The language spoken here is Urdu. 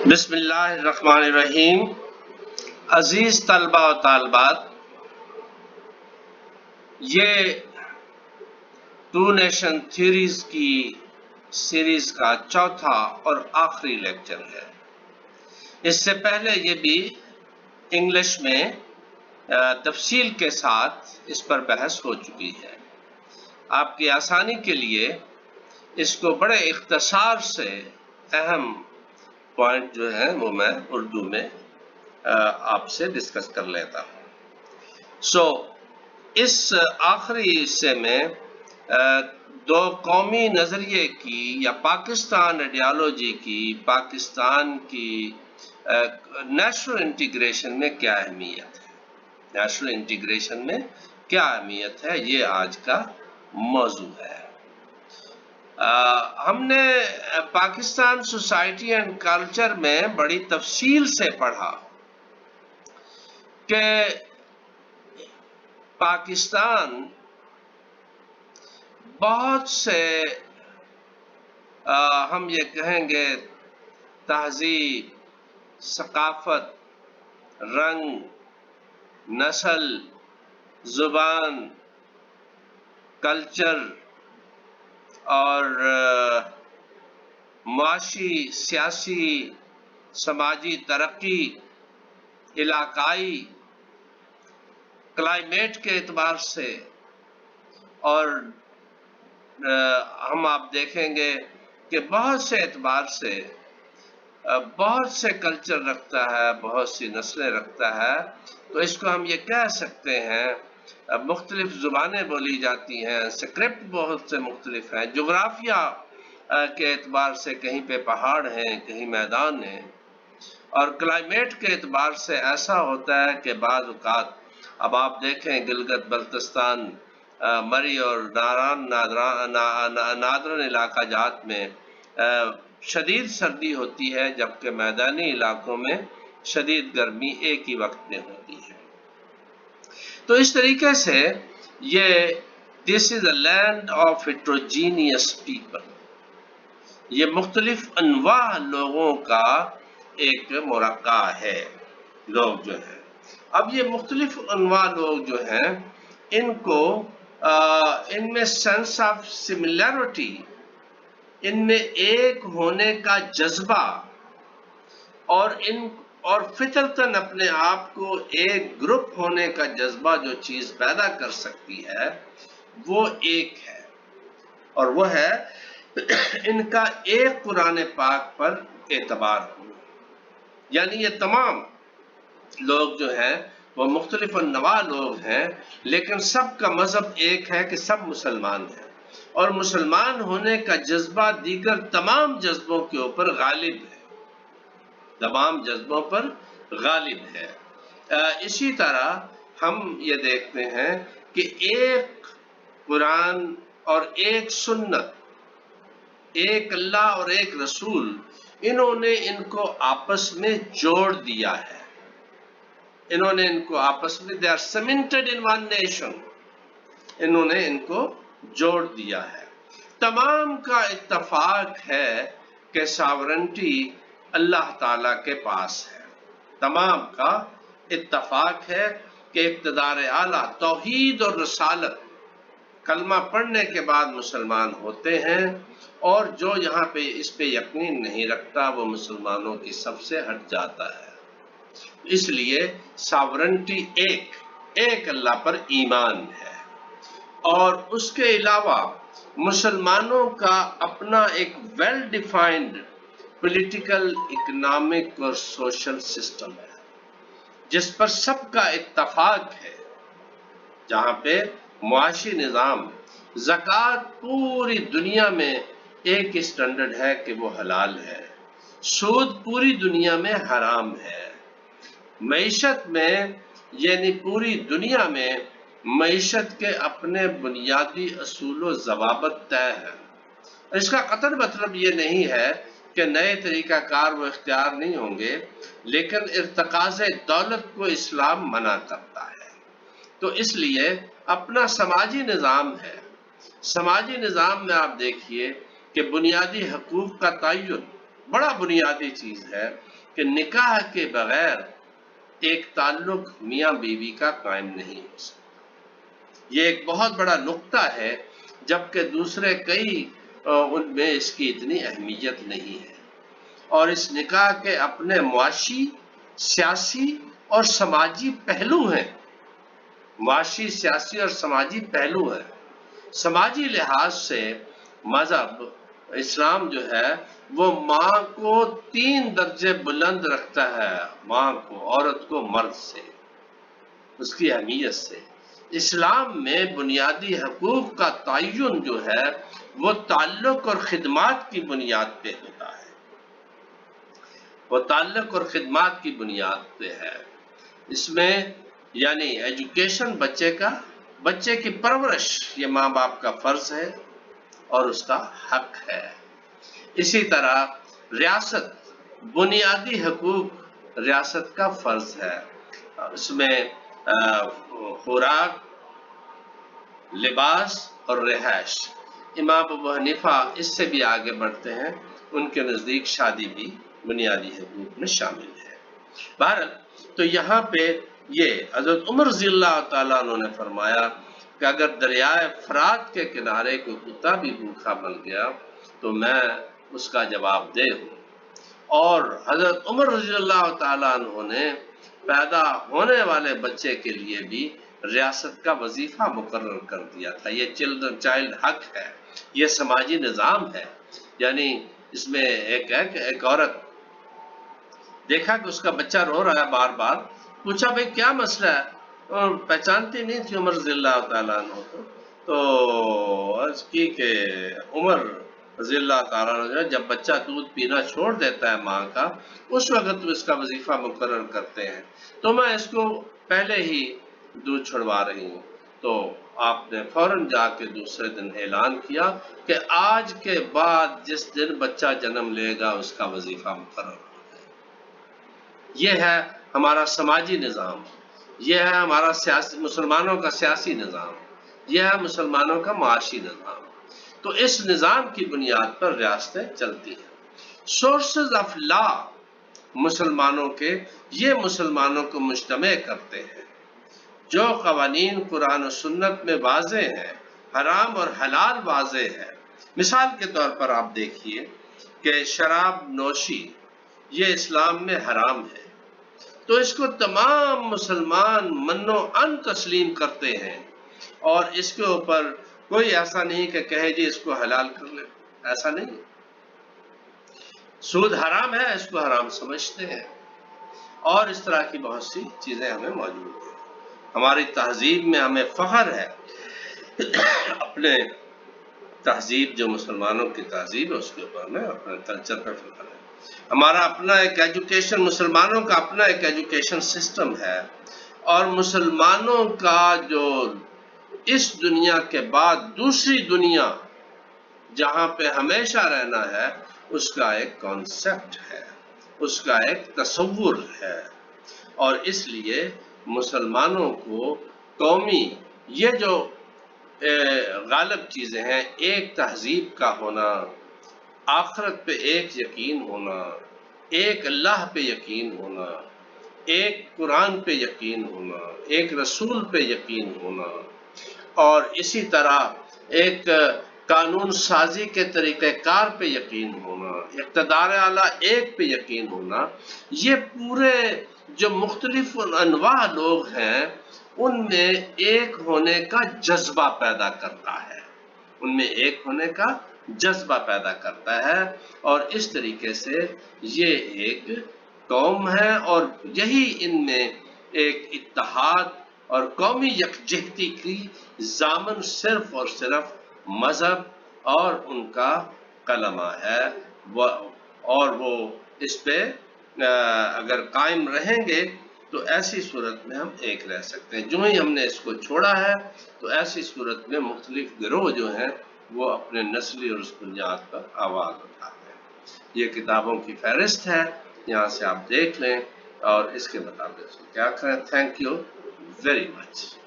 بسم اللہ الرحمن الرحیم۔ عزیز طلبہ و طالبات، یہ ٹو نیشن تھیوریز کی سیریز کا چوتھا اور آخری لیکچر ہے۔ اس سے پہلے یہ بھی انگلش میں تفصیل کے ساتھ اس پر بحث ہو چکی ہے۔ آپ کی آسانی کے لیے اس کو بڑے اختصار سے اہم پوائنٹ جو ہیں وہ میں اردو میں آپ سے ڈسکس کر لیتا ہوں۔ اس آخری حصے میں دو قومی نظریے کی یا پاکستان آئیڈیالوجی کی، پاکستان کی نیشنل انٹیگریشن میں کیا اہمیت ہے، نیشنل انٹیگریشن میں کیا اہمیت ہے، یہ آج کا موضوع ہے۔ ہم نے پاکستان سوسائٹی اینڈ کلچر میں بڑی تفصیل سے پڑھا کہ پاکستان بہت سے ہم یہ کہیں گے تہذیب، ثقافت، رنگ، نسل، زبان، کلچر اور معاشی، سیاسی، سماجی ترقی، علاقائی، کلائمیٹ کے اعتبار سے، اور ہم آپ دیکھیں گے کہ بہت سے اعتبار سے بہت سے کلچر رکھتا ہے، بہت سی نسلیں رکھتا ہے، تو اس کو ہم یہ کہہ سکتے ہیں مختلف زبانیں بولی جاتی ہیں، اسکرپٹ بہت سے مختلف ہیں، جغرافیہ کے اعتبار سے کہیں پہ پہاڑ ہیں، کہیں میدان ہیں، اور کلائمیٹ کے اعتبار سے ایسا ہوتا ہے کہ بعض اوقات اب آپ دیکھیں گلگت بلتستان، مری اور نادرن علاقہ جات میں شدید سردی ہوتی ہے، جبکہ میدانی علاقوں میں شدید گرمی ایک ہی وقت میں ہوتی ہے۔ تو اس طریقے سے یہ دس از اے لینڈ آف ہیٹروجینیس پیپل، یہ مختلف انواع لوگوں کا ایک مرقع ہے، لوگ جو ہیں۔ اب یہ مختلف انواع لوگ جو ہیں، ان میں سینس آف سملیرٹی، ان میں ایک ہونے کا جذبہ اور فطرتاً اپنے آپ کو ایک گروپ ہونے کا جذبہ جو چیز پیدا کر سکتی ہے وہ ایک ہے، اور وہ ہے ان کا ایک قرآن پاک پر اعتبار ہونا۔ یعنی یہ تمام لوگ جو ہیں وہ مختلف انواع لوگ ہیں، لیکن سب کا مذہب ایک ہے کہ سب مسلمان ہیں، اور مسلمان ہونے کا جذبہ دیگر تمام جذبوں کے اوپر غالب ہے، تمام جذبوں پر غالب ہے۔ اسی طرح ہم یہ دیکھتے ہیں کہ ایک قرآن اور ایک سنت، ایک اللہ اور ایک رسول، انہوں نے ان کو آپس میں جوڑ دیا ہے، انہوں نے ان کو آپس میں they are cemented in one nation، انہوں نے ان کو جوڑ دیا ہے۔ تمام کا اتفاق ہے کہ ساورنٹی اللہ تعالیٰ کے پاس ہے، تمام کا اتفاق ہے کہ اقتدار اعلیٰ توحید اور رسالت، کلمہ پڑھنے کے بعد مسلمان ہوتے ہیں، اور جو یہاں پہ اس پہ یقین نہیں رکھتا وہ مسلمانوں کی صف سے ہٹ جاتا ہے۔ اس لیے ساورنٹی ایک اللہ پر ایمان ہے، اور اس کے علاوہ مسلمانوں کا اپنا ایک ویل ڈیفائنڈ پولیٹیکل، اکنامک اور سوشل سسٹم ہے جس پر سب کا اتفاق ہے، جہاں پہ معاشی نظام، زکوٰۃ پوری دنیا میں ایک اسٹینڈرڈ ہے کہ وہ حلال ہے، سود پوری دنیا میں حرام ہے، معیشت میں یعنی پوری دنیا میں معیشت کے اپنے بنیادی اصول و ضوابط طے ہیں۔ اس کا قطعاً مطلب یہ نہیں ہے کہ نئے طریقہ کار وہ اختیار نہیں ہوں گے، لیکن ارتکاز دولت کو اسلام منع کرتا ہے۔ تو اس لیے اپنا سماجی نظام ہے، سماجی نظام میں آپ دیکھیے کہ بنیادی حقوق کا تعین بڑا بنیادی چیز ہے، کہ نکاح کے بغیر ایک تعلق میاں بیوی کا قائم نہیں ہو سکتا۔ یہ ایک بہت بڑا نقطہ ہے، جبکہ دوسرے کئی ان میں اس کی اتنی اہمیت نہیں ہے۔ اور اس نکاح کے اپنے معاشی، سیاسی اور سماجی پہلو ہیں۔ معاشی، سیاسی اور سماجی پہلو ہیں۔ سماجی لحاظ سے مذہب اسلام جو ہے وہ ماں کو 3 درجے بلند رکھتا ہے، ماں کو، عورت کو مرد سے، اس کی اہمیت سے۔ اسلام میں بنیادی حقوق کا تعین جو ہے وہ تعلق اور خدمات کی بنیاد پہ ہوتا ہے، وہ تعلق اور خدمات کی بنیاد پہ ہے۔ اس میں یعنی ایجوکیشن، بچے کی پرورش یہ ماں باپ کا فرض ہے اور اس کا حق ہے۔ اسی طرح ریاست، بنیادی حقوق ریاست کا فرض ہے۔ اس میں خوراک، لباس اور رہائش۔ امام ابو حنیفہ اس سے بھی آگے بڑھتے ہیں، ان کے نزدیک شادی بھی بنیادی حقوق میں شامل ہے۔ بہرحال تو یہاں پہ یہ حضرت عمر رضی اللہ تعالیٰ عنہ نے فرمایا کہ اگر دریائے فرات کے کنارے کوئی کتا بھی بھوکا مر گیا تو میں اس کا جواب دہ ہوں۔ اور حضرت عمر رضی اللہ تعالیٰ عنہ نے پیدا ہونے والے بچے کے لیے بھی ریاست کا وظیفہ مقرر کر دیا تھا۔ یہ چائلڈ حق ہے، یہ سماجی نظام ہے۔ یعنی اس میں ایک ہے کہ ایک عورت دیکھا کہ اس کا بچہ رو رہا ہے، بار بار پوچھا بھئی کیا مسئلہ ہے، اور پہچانتی نہیں تھی عمر رضی اللہ تعالیٰ عنہ کو، تو عرض کی کہ عمر رضی اللہ تعالیٰ عنہ جب بچہ دودھ پینا چھوڑ دیتا ہے ماں کا، اس وقت اس کا وظیفہ مقرر کرتے ہیں، تو میں اس کو پہلے ہی دودھ چھڑوا رہی ہوں۔ تو آپ نے فوراً جا کے دوسرے دن اعلان کیا کہ آج کے بعد جس دن بچہ جنم لے گا اس کا وظیفہ مقرر ہو گیا۔ یہ ہے ہمارا سماجی نظام، یہ ہے ہمارا مسلمانوں کا سیاسی نظام، یہ ہے مسلمانوں کا معاشی نظام۔ تو اس نظام کی بنیاد پر ریاستیں چلتی ہیں۔ سورسز آف لا مسلمانوں کے، یہ مسلمانوں کو مجتمع کرتے ہیں۔ جو قوانین قرآن و سنت میں واضح ہیں، حرام اور حلال واضح ہے۔ مثال کے طور پر آپ دیکھیے کہ شراب نوشی یہ اسلام میں حرام ہے، تو اس کو تمام مسلمان منو ان تسلیم کرتے ہیں، اور اس کے اوپر کوئی ایسا نہیں کہ کہے جی اس کو حلال کر لیں، ایسا نہیں۔ سود حرام ہے، اس کو حرام سمجھتے ہیں، اور اس طرح کی بہت سی چیزیں ہمیں موجود ہیں۔ ہماری تہذیب میں ہمیں فخر ہے، اپنے تہذیب جو مسلمانوں کی تہذیب ہے اس کے اوپر میں اپنے کلچر پہ فخر ہے۔ ہمارا اپنا ایک ایجوکیشن، مسلمانوں کا اپنا ایک ایجوکیشن سسٹم ہے، اور مسلمانوں کا جو اس دنیا کے بعد دوسری دنیا جہاں پہ ہمیشہ رہنا ہے اس کا ایک کانسیپٹ ہے، اس کا ایک تصور ہے، اور اس لیے مسلمانوں کو قومی یہ جو غالب چیزیں ہیں، ایک تہذیب کا ہونا، آخرت پہ ایک یقین ہونا، ایک اللہ پہ یقین ہونا، ایک قرآن پہ یقین ہونا، ایک رسول پہ یقین ہونا، اور اسی طرح ایک قانون سازی کے طریقہ کار پہ یقین ہونا، اقتدار اعلیٰ ایک پہ یقین ہونا، یہ پورے جو مختلف انواع لوگ ہیں ان میں ایک ہونے کا جذبہ پیدا کرتا ہے، ان میں ایک ہونے کا جذبہ پیدا کرتا ہے، اور اس طریقے سے یہ ایک قوم ہے، اور یہی ان میں ایک اتحاد اور قومی یکجہتی کی ضامن صرف اور صرف مذہب اور ان کا کلمہ ہے، اور وہ اس پہ اگر قائم رہیں گے تو ایسی صورت میں ہم ایک رہ سکتے ہیں۔ جو ہی ہم نے اس کو چھوڑا ہے تو ایسی صورت میں مختلف گروہ جو ہیں وہ اپنے نسلی اور اس بنیاد پر آواز اٹھاتے ہیں۔ یہ کتابوں کی فہرست ہے، یہاں سے آپ دیکھ لیں اور اس کے مطابق کیا کریں۔ Thank you very much.